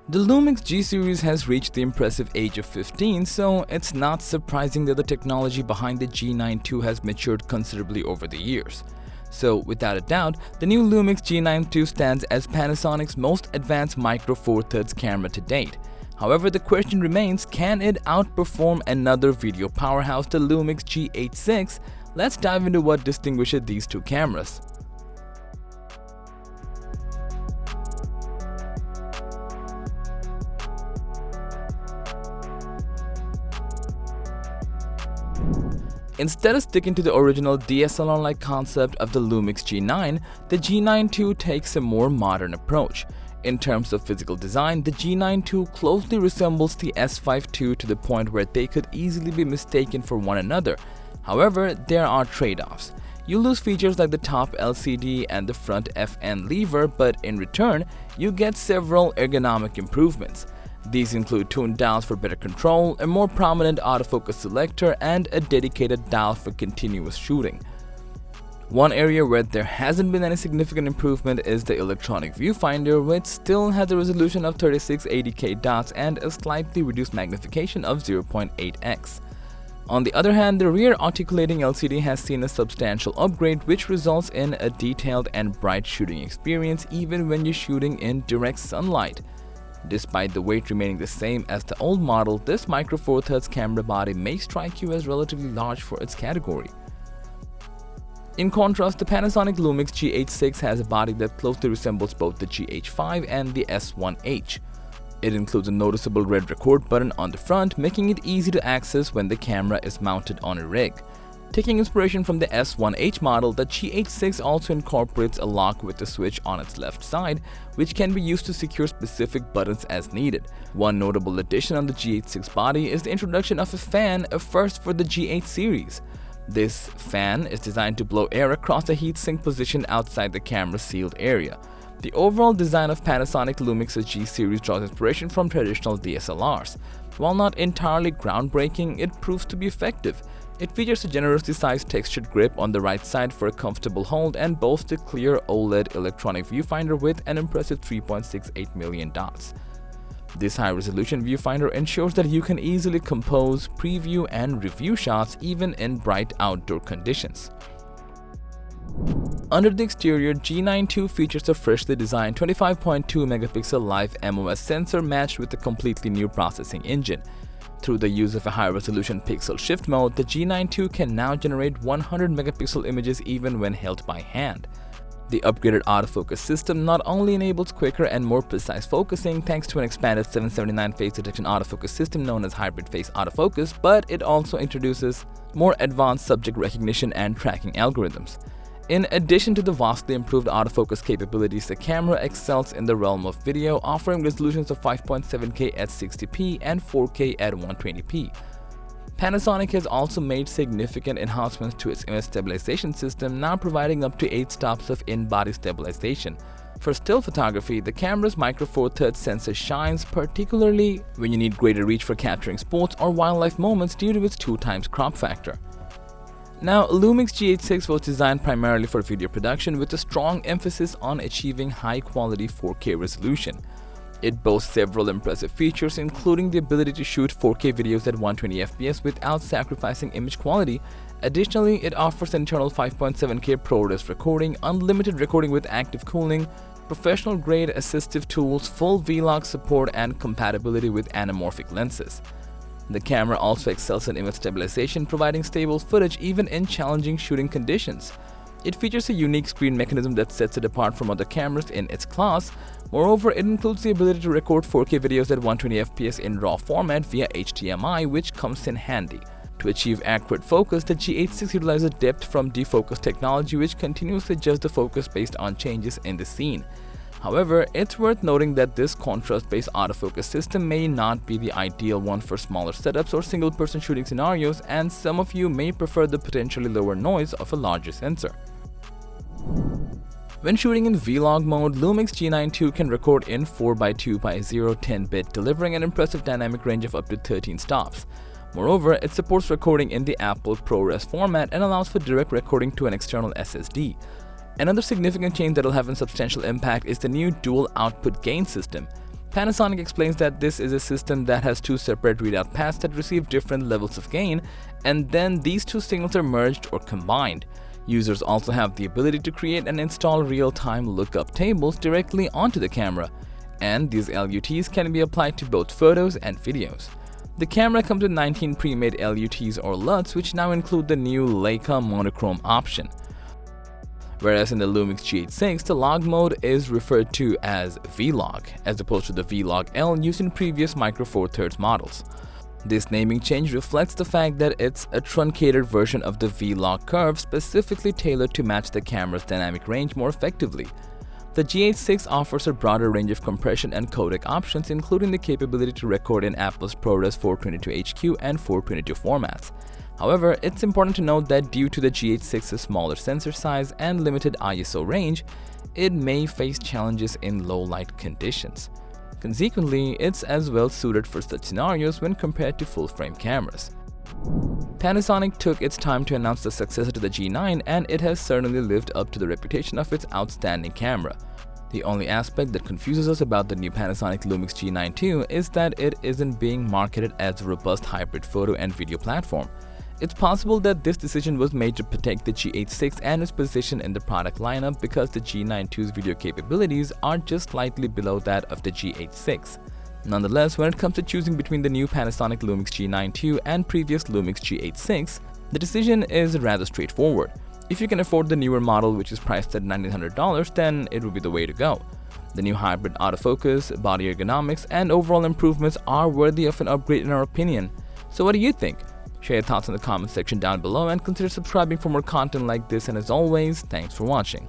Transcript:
The Lumix G series has reached the impressive age of 15, so it's not surprising that the technology behind the G9 II has matured considerably over the years. So, without a doubt, the new Lumix G9 II stands as Panasonic's most advanced micro four thirds camera to date. However, the question remains, can it outperform another video powerhouse, the Lumix GH6? Let's dive into what distinguishes these two cameras. Instead of sticking to the original DSLR-like concept of the Lumix G9, the G9 II takes a more modern approach. In terms of physical design, the G9 II closely resembles the S5 II to the point where they could easily be mistaken for one another. However, there are trade-offs. You lose features like the top LCD and the front FN lever, but in return, you get several ergonomic improvements. These include tuned dials for better control, a more prominent autofocus selector, and a dedicated dial for continuous shooting. One area where there hasn't been any significant improvement is the electronic viewfinder, which still has a resolution of 3680K dots and a slightly reduced magnification of 0.8x. On the other hand, the rear articulating LCD has seen a substantial upgrade, which results in a detailed and bright shooting experience even when you're shooting in direct sunlight. Despite the weight remaining the same as the old model, this micro four thirds camera body may strike you as relatively large for its category. In contrast, the Panasonic Lumix GH6 has a body that closely resembles both the GH5 and the S1H. It includes a noticeable red record button on the front, making it easy to access when the camera is mounted on a rig. Taking inspiration from the S1H model, the GH6 also incorporates a lock with a switch on its left side, which can be used to secure specific buttons as needed. One notable addition on the GH6 body is the introduction of a fan, a first for the GH series. This fan is designed to blow air across the heatsink position outside the camera's sealed area. The overall design of Panasonic Lumix's G series draws inspiration from traditional DSLRs. While not entirely groundbreaking, it proves to be effective. It features a generously sized textured grip on the right side for a comfortable hold and boasts a clear OLED electronic viewfinder with an impressive 3.68 million dots. This high-resolution viewfinder ensures that you can easily compose, preview, and review shots even in bright outdoor conditions. Under the exterior, G9 II features a freshly designed 25.2 megapixel live MOS sensor matched with a completely new processing engine. Through the use of a high-resolution pixel shift mode, the G9 II can now generate 100 megapixel images even when held by hand. The upgraded autofocus system not only enables quicker and more precise focusing thanks to an expanded 779 phase detection autofocus system known as hybrid phase autofocus, but it also introduces more advanced subject recognition and tracking algorithms. In addition to the vastly improved autofocus capabilities, the camera excels in the realm of video, offering resolutions of 5.7K at 60p and 4K at 120p. Panasonic has also made significant enhancements to its image stabilization system, now providing up to 8 stops of in-body stabilization. For still photography, the camera's micro four thirds sensor shines, particularly when you need greater reach for capturing sports or wildlife moments due to its 2x crop factor. Now, Lumix GH6 was designed primarily for video production with a strong emphasis on achieving high-quality 4K resolution. It boasts several impressive features, including the ability to shoot 4K videos at 120fps without sacrificing image quality. Additionally, it offers internal 5.7K ProRes recording, unlimited recording with active cooling, professional-grade assistive tools, full V-Log support, and compatibility with anamorphic lenses. The camera also excels in image stabilization, providing stable footage even in challenging shooting conditions. It features a unique screen mechanism that sets it apart from other cameras in its class. Moreover, it includes the ability to record 4K videos at 120fps in RAW format via HDMI, which comes in handy. To achieve accurate focus, the GH6 utilizes depth from defocus technology, which continuously adjusts the focus based on changes in the scene. However, it's worth noting that this contrast-based autofocus system may not be the ideal one for smaller setups or single-person shooting scenarios, and some of you may prefer the potentially lower noise of a larger sensor. When shooting in Vlog mode, Lumix G9 II can record in 4x2x0 10-bit, delivering an impressive dynamic range of up to 13 stops. Moreover, it supports recording in the Apple ProRes format and allows for direct recording to an external SSD. Another significant change that will have a substantial impact is the new dual output gain system. Panasonic explains that this is a system that has two separate readout paths that receive different levels of gain, and then these two signals are merged or combined. Users also have the ability to create and install real-time lookup tables directly onto the camera, and these LUTs can be applied to both photos and videos. The camera comes with 19 pre-made LUTs or LUTs, which now include the new Leica monochrome option. Whereas in the Lumix GH6, the log mode is referred to as V-Log, as opposed to the V-Log L used in previous Micro Four Thirds models. This naming change reflects the fact that it's a truncated version of the V-Log curve specifically tailored to match the camera's dynamic range more effectively. The GH6 offers a broader range of compression and codec options, including the capability to record in Apple's ProRes 422HQ and 422 formats. However, it's important to note that due to the GH6's smaller sensor size and limited ISO range, it may face challenges in low light conditions. Consequently, it's as well suited for such scenarios when compared to full-frame cameras. Panasonic took its time to announce the successor to the G9, and it has certainly lived up to the reputation of its outstanding camera. The only aspect that confuses us about the new Panasonic Lumix G9 II is that it isn't being marketed as a robust hybrid photo and video platform. It's possible that this decision was made to protect the GH6 and its position in the product lineup because the G9 II's video capabilities are just slightly below that of the GH6. Nonetheless, when it comes to choosing between the new Panasonic Lumix G9 II and previous Lumix GH6, the decision is rather straightforward. If you can afford the newer model, which is priced at $1,900, then it would be the way to go. The new hybrid autofocus, body ergonomics, and overall improvements are worthy of an upgrade in our opinion. So what do you think? Share your thoughts in the comment section down below and consider subscribing for more content like this, and as always, thanks for watching.